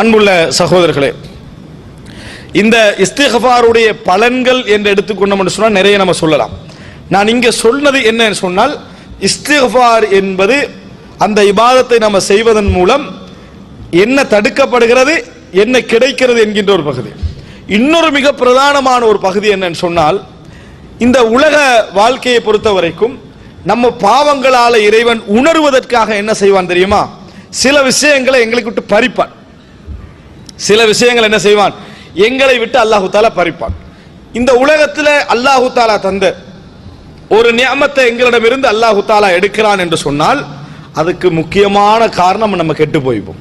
அன்புள்ள சகோதரர்களே, இந்த இஸ்திக்ஃபாருடைய பலன்கள் என்று எடுத்துக்கொண்டோம் என்று சொன்னால் நிறைய நம்ம சொல்லலாம். நான் இங்கே சொன்னது என்ன சொன்னால், இஸ்திக்ஃபார் என்பது அந்த இபாதத்தை நம்ம செய்வதன் மூலம் என்ன தடுக்கப்படுகிறது, என்ன கிடைக்கிறது என்கின்ற ஒரு பகுதி. இன்னொரு மிக பிரதானமான ஒரு பகுதி என்னன்னு சொன்னால், இந்த உலக வாழ்க்கையை பொறுத்த வரைக்கும் நம்ம பாவங்களால இறைவன் உணர்வதற்காக என்ன செய்வான் தெரியுமா? சில விஷயங்களை எங்களுக்கு விட்டு பறிப்பான். சில விஷயங்கள் என்ன செய்வான்? எங்களை விட்டு அல்லாஹு தாலா பறிப்பான். இந்த உலகத்தில் அல்லாஹு தாலா தந்த ஒரு நியமத்தை எங்களிடமிருந்து அல்லாஹு தாலா எடுக்கிறான் என்று சொன்னால், அதுக்கு முக்கியமான காரணம் நம்ம கெட்டு போயிருப்போம்.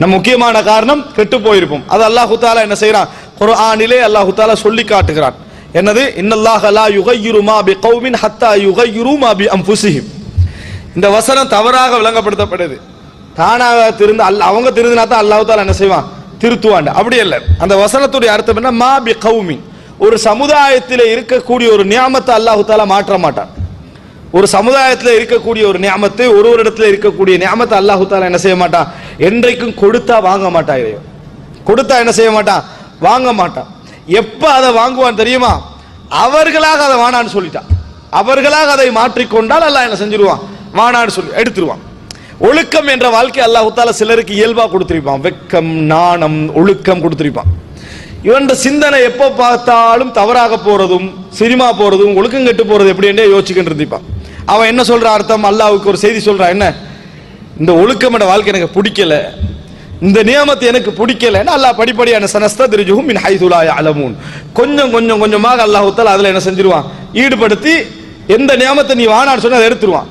நம்ம முக்கியமான காரணம் கெட்டு போயிருப்போம். அது அல்லாஹு தாலா என்ன செய்யறான்? குர்ஆனிலே அல்லாஹு தாலா சொல்லி காட்டுகிறான். என்னது? இன்னல்லாஹ லா யுகையிரு மா பிகௌமின் ஹத்தா யுகையிரு மா பிஅன்ஃபுஸிஹிம். இந்த வசனம் தவறாக விளங்கப்படுத்தப்படுது. தானாக திருந்து அவங்க திருந்தினா தான் அல்லாஹ் தாலா என்ன செய்வான்? திருத்துவான். அப்படி அல்ல. அந்த வசனத்துடைய அர்த்தம் என்ன? மா பிகௌமின், ஒரு சமுதாயத்தில் இருக்கக்கூடிய ஒரு நியாமத்தை அல்லாஹ் தாலா மாற்ற மாட்டான். ஒரு சமுதாயத்தில் இருக்கக்கூடிய ஒரு நியாமத்தை, ஒரு இடத்துல இருக்கக்கூடிய நியாமத்தை அல்லாஹ் தாலா என்ன செய்ய மாட்டான்? என்றைக்கும் கொடுத்தா வாங்க மாட்டான். கொடுத்தா என்ன செய்ய மாட்டான்? வாங்க மாட்டான். எப்ப அதை வாங்குவான் தெரியுமா? அவர்களாக அதை வானான்னு சொல்லிட்டான். அவர்களாக அதை மாற்றிக்கொண்டால் அல்லாஹ் என்ன செஞ்சிருவான்? வானான்னு சொல்லி எடுத்துருவான். ஒழுக்கம் என்ற வாழ்க்கை அல்லாஹ் தாலா சிலருக்கு இயல்பா கொடுத்திருப்பான். வெக்கம், நாணம், ஒழுக்கம் கொடுத்திருப்பான். இவன் சிந்தனை எப்போ பார்த்தாலும் தவறாக போறதும், சினிமா போறதும், ஒழுக்கம் கெட்டு போறது எப்படி என்றே யோசிச்சுக்கிட்டு இருந்திருப்பான். அவன் என்ன சொல்ற அர்த்தம்? அல்லாஹ்வுக்கு ஒரு செய்தி சொல்றான். என்ன? இந்த ஒழுக்கம் என்ற வாழ்க்கை எனக்கு பிடிக்கல, இந்த நியமத்தை எனக்கு பிடிக்கல. அல்லாஹ் படிப்படியான சனஸ்தத்ரிஜுஹும் மின் ஹைது லா யஅலமூன், கொஞ்சம் கொஞ்சம் கொஞ்சமாக அல்லாஹ் தஆலா அதுல என்ன செஞ்சிருவான்? ஈடுபடுத்தி எந்த நியமத்தை நீ வானான்னு சொன்னா அதை எடுத்துருவான்.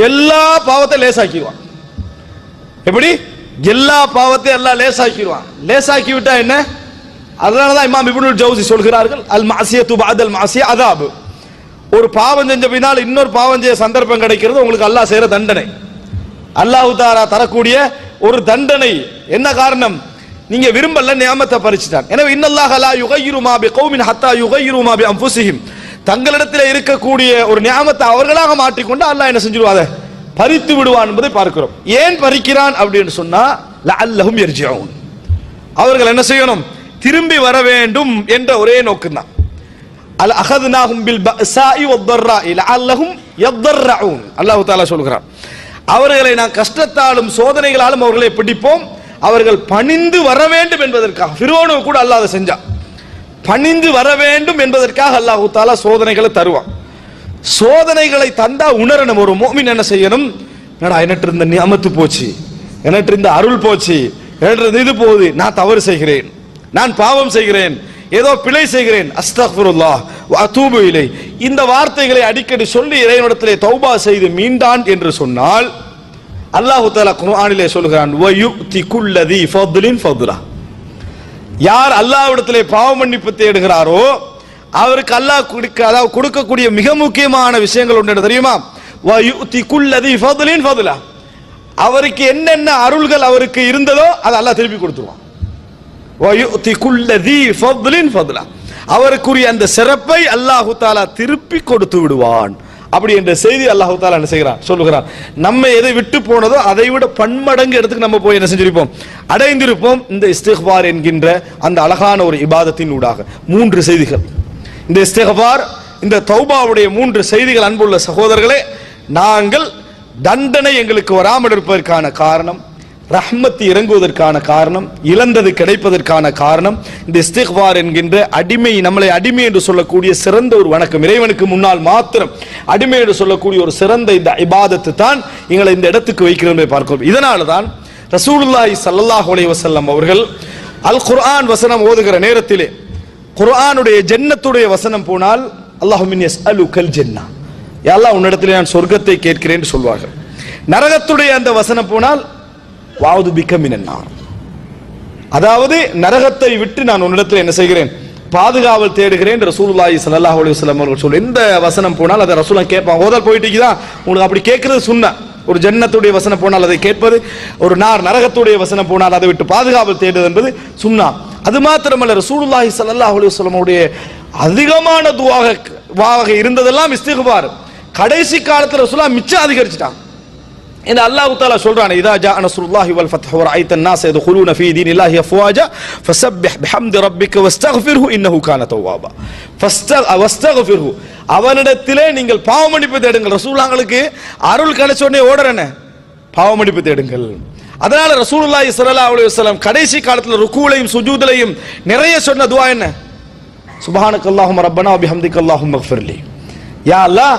எல்லா பாவத்தை லேசாக்கிடுவான். எப்படி? எல்லா பாவத்தையும் எல்லாம் லேசாக்கிடுவான். லேசாக்கி விட்டா என்ன? அதனாலதான் இமாம் இப்னுல் ஜௌசி சொல்கிறார்கள், அல் மஅசியத்து பஅதல் மஅசிய அதாப். ஒரு பாவம் செஞ்ச பின்னால் இன்னொரு பாவம் செய்ய சந்தர்ப்பம் கிடைக்கிறது உங்களுக்கு அல்லாஹ் செய்யற தண்டனை. அல்லாஹ் தஆலா தரக்கூடிய ஒரு தண்டனை. என்ன காரணம்? நீங்க விரும்பல, நியமத்தை பறிச்சிட்டான். எனவே இன்னல்லாஹ லா யுகையிரு மா பிகௌமின் ஹத்தா யுகையிரு மா பிஅன்ஃபுஸிஹிம், தங்களிடத்தில் இருக்கக்கூடிய ஒரு நியமத்தை அவர்களாக மாற்றிக்கொண்டு அல்லாஹ் என்ன செஞ்சிருவான்? அதை பறித்து விடுவான் என்பதை பார்க்கிறோம். ஏன் பறிக்கிறான் அப்படின்னு சொன்னா, லஅல்லஹும் யர்ஜிஊன், அவர்கள் என்ன செய்யணும்? திரும்பி வர வேண்டும் என்ற ஒரே நோக்கம் தான். அல் அஹத்னாஹும் பில் பஅஸாஇ வத்தர்ராஇ லஅல்லஹும் யத்தர்ரஊன். அல்லாஹ் தஆலா சொல்கிறான், அவர்களை நான் கஷ்டத்தாலும் சோதனைகளாலும் அவர்களை பிடிப்போம், அவர்கள் பணிந்து வர வேண்டும் என்பதற்காக. ஃபிரௌனுக்கு கூட அல்லாஹ் அதை செஞ்சான். பணிந்து வர வேண்டும் என்பதற்காக அல்லாஹ் தஆலா சோதனைகளை தருவான். சோதனைகளை தந்தா உணரணும். ஒரு முஃமின் என்ன செய்யணும்? என்னடா எனக்கு இருந்த நியமத்து போச்சு, எனக்கு இருந்த அருள் போச்சு, எனக்கு இது போகுது, நான் தவறு செய்கிறேன், நான் பாவம் செய்கிறேன், ஏதோ பிழை செய்கிறேன், அஸ்தக்ஃபிருல்லாஹ் வ அதூபு இலை, இந்த வார்த்தைகளை அடிக்கடி சொல்லி இறைவனிடத்திலே தௌபா செய்து மீண்டான் என்று சொன்னால், அல்லாஹ் தஆலா குர்ஆனிலே சொல்கிறான், வ யுக்தி குல்லதி ஃபத்லின் ஃபத்லா, யார் அல்லாஹ்விடத்திலே பாவ மன்னிப்பு தேடுகிறாரோ அவருக்கு அல்லாஹ் கொடுக்கக்கூடிய மிக முக்கியமான விஷயங்கள் ஒன்று தெரியுமா? வ யுக்தி குல்லதி ஃபத்லின் ஃபத்லா, அவருக்கு என்னென்ன அருள்கள் அவருக்கு இருந்ததோ அதை அல்லாஹ் திருப்பி கொடுத்துருவான். அவருக்குரிய அந்த சிறப்பை அல்லாஹு தாலா திருப்பி கொடுத்து விடுவான். அப்படி என்ற செய்தி அல்லாஹு தாலா என்ன செய்கிறான்? சொல்லுகிறான். நம்ம எதை விட்டு போனதோ அதை விட பன்மடங்கு இடத்துக்கு நம்ம போய் என்ன செஞ்சிருப்போம்? அடைந்திருப்போம். இந்த இஸ்திக்பார் என்கின்ற அந்த அழகான ஒரு இபாதத்தின் ஊடாக 3 செய்திகள். இந்த இஸ்திக்பார், இந்த தௌபாவுடைய 3 செய்திகள். அன்புள்ள சகோதரர்களே, நாங்கள் தண்டனை எங்களுக்கு வராமல் இருப்பதற்கான காரணம், ரஹ்மத் இறங்குவதற்கான காரணம், இழந்தது கிடைப்பதற்கான காரணம், இந்த இஸ்திக்பார் என்கின்ற அடிமை, நம்மளை அடிமை என்று சொல்லக்கூடிய சிறந்த ஒரு வணக்கம், இறைவனுக்கு முன்னால் மாத்திரம் அடிமை என்று சொல்லக்கூடிய ஒரு சிறந்த இந்த இபாதத்து தான் எங்களை இந்த இடத்துக்கு வைக்கிறதை பார்க்கிறோம். இதனால தான் ரசூலுல்லாஹி ஸல்லல்லாஹு அலைஹி வஸல்லம் அவர்கள் அல் குர்ஆன் வசனம் ஓதுகிற நேரத்திலே, குர்ஆனுடைய ஜன்னத்துடைய வசனம் போனால், அல்லாஹும்ம யஸ்அலுகல் ஜன்னah, யா அல்லாஹ் உன்னிடத்திலே நான் சொர்க்கத்தை கேட்கிறேன் என்று சொல்வார்கள். நரகத்துடைய அந்த வசனம் போனால், வாது பிக்க மினன்னார், அதாவது நரகத்தை விட்டு நான் உன்னிடத்தில் என்ன செய்கிறேன்? பாதுகாவல் தேடுகிறேன். ரசூலுல்லாஹி ஸல்லல்லாஹு அலைஹி வஸல்லம் அவர்கள் சொல்ல எந்த வசனம் போனால் அதை ரசூலுல்லாஹ் கேட்பாங்க. ஓதல் போயிட்டீங்களா? உங்களுக்கு அப்படி கேட்கறது சுன்னா. ஒரு ஜன்னத்துடைய வசனம் போனால் அதை கேட்பது, ஒரு நரகத்துடைய வசனம் போனால் அதை விட்டு பாதுகாவல் தேடுவது என்பது சுன்னா. அது மாத்திரமல்ல, ரசூலுல்லாஹி ஸல்லல்லாஹு அலைஹி வஸல்லம் உடைய அதிகமான துஆவாக இருந்ததெல்லாம் இஸ்திக்பார். கடைசி காலத்தில் ரசூலுல்லாஹ் மிச்சம் அதிகரிச்சிட்டாங்க. இந்த அல்லாஹ் தஆலா சொல்றானே இதா ஜா நஸ்ருல்லாஹி வல் ஃபத்ஹு வ ரஅய்த الناس يدخلون في دين الله افواجا فسبح بحمد ربك واستغفره انه كان توابا واستغفره அவனிடத்திலே நீங்கள் பாவ மன்னிப்பு தேடுங்கள். ரசூலுல்லாஹ்களுக்கு அருள் கிடைச்ச உடனே ஓடுறனே பாவ மன்னிப்பு தேடுங்கள். அதனால ரசூலுல்லாஹி ஸல்லல்லாஹு அலைஹி வஸல்லம் கடைசி காலத்துல ருக்கூலையும் சுஜூதிலையும் நிறைய சொன்ன துஆ என்ன? சுப்ஹானக்கல்லாஹும்ம ரப்பனா வ பிஹம்திக அல்லாஹும்ம இக்ஃபிர்லி. யா அல்லாஹ்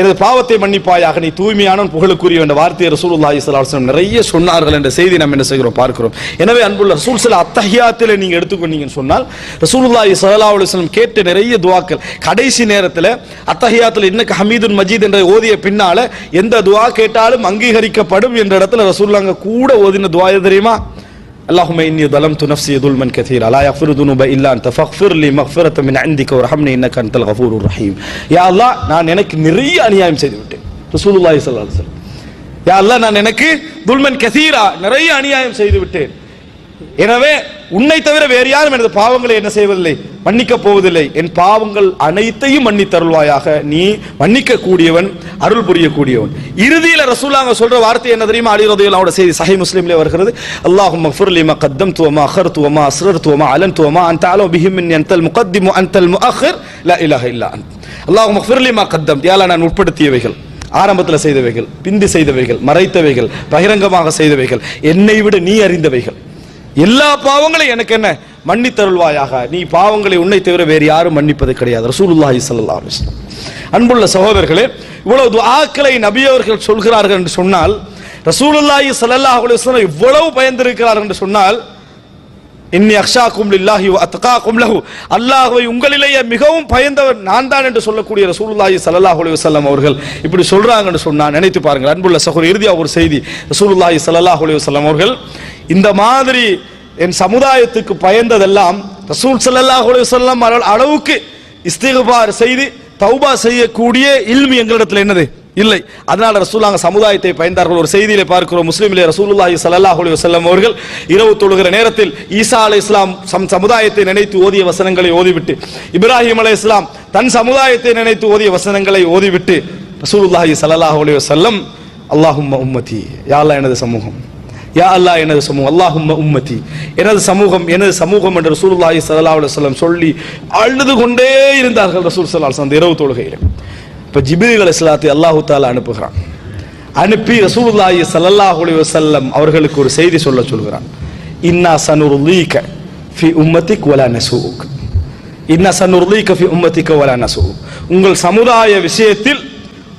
எனது பாவத்தை மன்னிப்பாயாக, நீ தூய்மையானவன் புகழுக்குரிய என்ற வார்த்தையை ரசூலுல்லாஹி ஸல்லல்லாஹு அலைஹி வஸல்லம் நிறைய சொன்னார்கள் என்ற செய்தி நாம் என்ன செய்கிறோம் பார்க்கிறோம். எனவே அன்புள்ள ரசூல் ஸல்லல்லாஹு அத்தஹியாத்திலே நீங்க எடுத்துக்கொண்டீங்கன்னு சொன்னால் ரசூலுல்லாஹி ஸல்லல்லாஹு அலைஹி வஸல்லம் கேட்ட நிறைய துஆக்கள் கடைசி நேரத்தில் அத்தஹியாத்தில் இன்னக ஹமீதுன் மஜீத் என்ற ஓதிய பின்னால எந்த துஆ கேட்டாலும் அங்கீகரிக்கப்படும் என்ற இடத்துல ரசூலுல்லாஹ் கூட ஓதின துஆ எது தெரியுமா? اللهم إني ظلمت نفسي ظلما كثيرا لا يغفر الذنوب إلا أنت فاغفر لي مغفرة من عندك وارحمني إنك أنت الغفور الرحيم. يا الله நான் எனக்கு நிறைய அநியாயம் செய்து விட்டேன். ரசூலுல்லாஹி ஸல்லல்லாஹு அலைஹி வஸல்லம் யா அல்லாஹ் நான் எனக்கு துல்மன் கதீரா நிறைய அநியாயம் செய்து விட்டேன். எனவே உன்னை தவிர வேறு யாரும் எனது பாவங்களை என்ன செய்வதில்லை, மன்னிக்க போவதில்லை. என் பாவங்கள் அனைத்தையும் மன்னித்தருள்வாயாக, நீ மன்னிக்க கூடியவன், அருள் புரியக்கூடியவன். இறுதியில ரசூலுல்லாஹ் சொல்ற வார்த்தை என்ன தெரியுமா? அலி ரலியல்லாஹு அன்ஹு செய்தி சஹீஹ் முஸ்லிம்ல வருகிறது. அல்லாஹும்ம ஃபிர் லி மா கத்தம்து வ மா அഖர்து வ மா அஸ்ரர்து வ மா அலன்து வ மா அன்த அலமு பிஹி மின்னி அன்தல் முகத்திம் வ அன்தல் முஅخிர் லா இலாஹ இல்லா அன்த். அல்லாஹும்ம ஃபிர் லி மா கத்தம்து, யா அல்லாஹ் நான் உட்படுத்தியவைகள், ஆரம்பத்தில் செய்தவைகள், பிந்தி செய்தவைகள், மறைத்தவைகள், பகிரங்கமாக செய்தவைகள், என்னை விட நீ அறிந்தவைகள், எல்லா பாவங்களையும் எனக்கு என்ன மன்னித்தருள்வாயாக. நீ பாவங்களை உன்னை தவிர வேறு யாரும் மன்னிப்பது கிடையாது. ரசூலுல்லாஹி ஸல்லல்லாஹு அலைஹி வஸல்லம். அன்புள்ள சகோதரர்களே, இவ்வளவு துஆக்களை நபி அவர்கள் சொல்கிறார்கள் என்று சொன்னால், ரசூலுல்லாஹி ஸல்லல்லாஹு அலைஹி வஸல்லம் இவ்வளவு பயந்திருக்கிறார்கள் என்று சொன்னால், இன்னி அக்ஷாக்கும் லில்லாஹி வ அத்காக்கும் லஹு, அல்லாஹ்வை உங்களிலேயே மிகவும் பயந்தவர் நான் தான் என்று சொல்லக்கூடிய ரசூலுல்லாஹி ஸல்லல்லாஹு அலைஹி வஸல்லம் அவர்கள் இப்படி சொல்றாங்க என்று சொன்னா நினைத்து பாருங்கள். அன்புள்ள சகோதரர், இறுதியாக ஒரு செய்தி, ரசூலுல்லாஹி ஸல்லல்லாஹு அலைஹி வஸல்லம் அவர்கள் இந்த மாதிரி என் சமுதாயத்துக்கு பயந்ததெல்லாம் ரசூல் ஸல்லல்லாஹு அலைஹி வஸல்லம் அளவுக்கு இஸ்திக்பார் செய்து தௌபா செய்யக்கூடிய இல்மு எங்களிடத்தில் என்னது இல்லை. அதனால ரசூலுல்லாஹ் சமுதாயத்தை பயந்தார்கள். ஒரு செய்தியிலே பார்க்கிறோம், முஸ்லிமிலே ரசூலுல்லாஹி ஸல்லல்லாஹு அலைஹி வஸல்லம் அவர்கள் இரவு தொழுகிற நேரத்தில் ஈசா அலைஹிஸ்ஸலாம் சமுதாயத்தை நினைத்து ஓதிய வசனங்களை ஓதிவிட்டு, இப்ராஹிம் அலைஹிஸ்ஸலாம் தன் சமுதாயத்தை நினைத்து ஓதிய வசனங்களை ஓதிவிட்டு ரசூலுல்லாஹி ஸல்லல்லாஹு அலைஹி வஸல்லம் அல்லாஹும்ம உம்மதி, யா அல்லாஹ் எனது சமூகம், யா அல்லாஹ் எனது சமூகம், அல்லாஹும்ம உம்மதி எனது சமூகம், எனது சமூகம் என்று ரசூலுல்லாஹி ஸல்லல்லாஹு அலைஹி வஸல்லம் சொல்லி அழுது கொண்டே இருந்தார்கள் ரசூல் ஸல்லல்லாஹு அலைஹி வஸல்லம் அந்த இரவு தொழுகையில். இப்ப ஜிப்ரீல் அலைஹிஸ்ஸலாத்தை அல்லாஹ் தஆலா அனுப்புகிறான். அனுப்பி ரசூலுல்லாஹி ஸல்லல்லாஹு அலைஹி வஸல்லம் அவர்களுக்கு ஒரு செய்தி சொல்கிறான். இன்னா சனுர்லீக ஃபி உம்மத்திக் வலா நஸூக், இன்னா சனுர்லீக ஃபி உம்மத்திக வலா நஸூக், உங்கள் சமுதாய விஷயத்தில்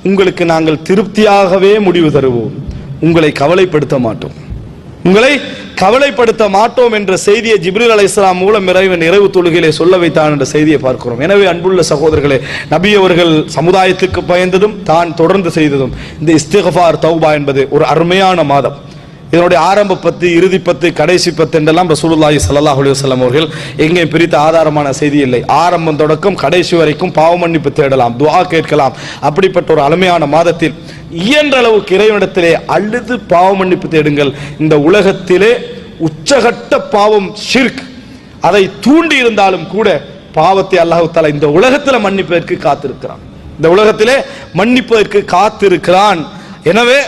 உங்களுக்கு நாங்கள் திருப்தியாகவே முடிவு தருவோம், உங்களை கவலைப்படுத்த மாட்டோம், உங்களை கவலைப்படுத்த மாட்டோம் என்ற செய்தியை ஜிப்ரீல் அலைஹிஸ்ஸலாம் மூலம் இறைவன் இரவு தொழுகையிலே சொல்ல வைத்தான் என்ற செய்தியை பார்க்கிறோம். எனவே அன்புள்ள சகோதரர்களே, நபி அவர்கள் சமுதாயத்துக்கு பயந்ததும் தான் தொடர்ந்து செய்ததும் இந்த இஸ்திக்ஃபார் தௌபா என்பது ஒரு அருமையான மாதம். இதனுடைய ஆரம்ப பத்து, இறுதி பத்து, கடைசி பத்து என்றெல்லாம் ரசூலுல்லாஹி ஸல்லல்லாஹு அலைஹி வஸல்லம் அவர்கள் எங்கேயும் பிரித்த ஆதாரமான செய்தி இல்லை. ஆரம்பம் தொடக்கம் கடைசி வரைக்கும் பாவ மன்னிப்பு தேடலாம், துஆ கேட்கலாம். அப்படிப்பட்ட ஒரு அருமையான மாதத்தில் இயன்ற அளவுக்கு இறைவனிடத்திலே அழுது பாவ மன்னிப்பு தேடுங்கள். இந்த உலகத்திலே உச்சகட்ட பாவம் ஷிர்க், அதை தூண்டி இருந்தாலும் கூட பாவத்தை அல்லாஹ் தஆலா இந்த உலகத்தில் மன்னிப்பதற்கு காத்திருக்கிறான், இந்த உலகத்திலே மன்னிப்பதற்கு காத்திருக்கிறான். எனவே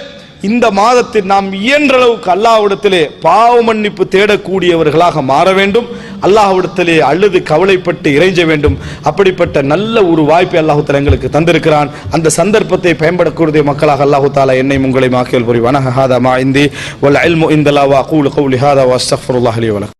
இந்த மாதத்தில் நாம் இயன்ற அளவுக்கு அல்லாஹ்விடத்திலே பாவ மன்னிப்பு தேடக்கூடியவர்களாக மாற வேண்டும். அல்லாஹ்விடத்திலே அழுது கவலைப்பட்டு இறைஞ்ச வேண்டும். அப்படிப்பட்ட நல்ல ஒரு வாய்ப்பை அல்லாஹ் தஆலா எங்களுக்கு தந்திருக்கிறான். அந்த சந்தர்ப்பத்தை பயன்படக்கூடிய மக்களாக அல்லாஹ் தஆலா என்னை உங்களை மாக்கியல் புரிவானாக. ஹாதா மா இந்தி வல் இல்மு இந்தல்லாஹ் வ அகூலு கௌலி ஹாதா வ அஸ்தக்ஃபிருல்லாஹ் லி வ லக்கும்.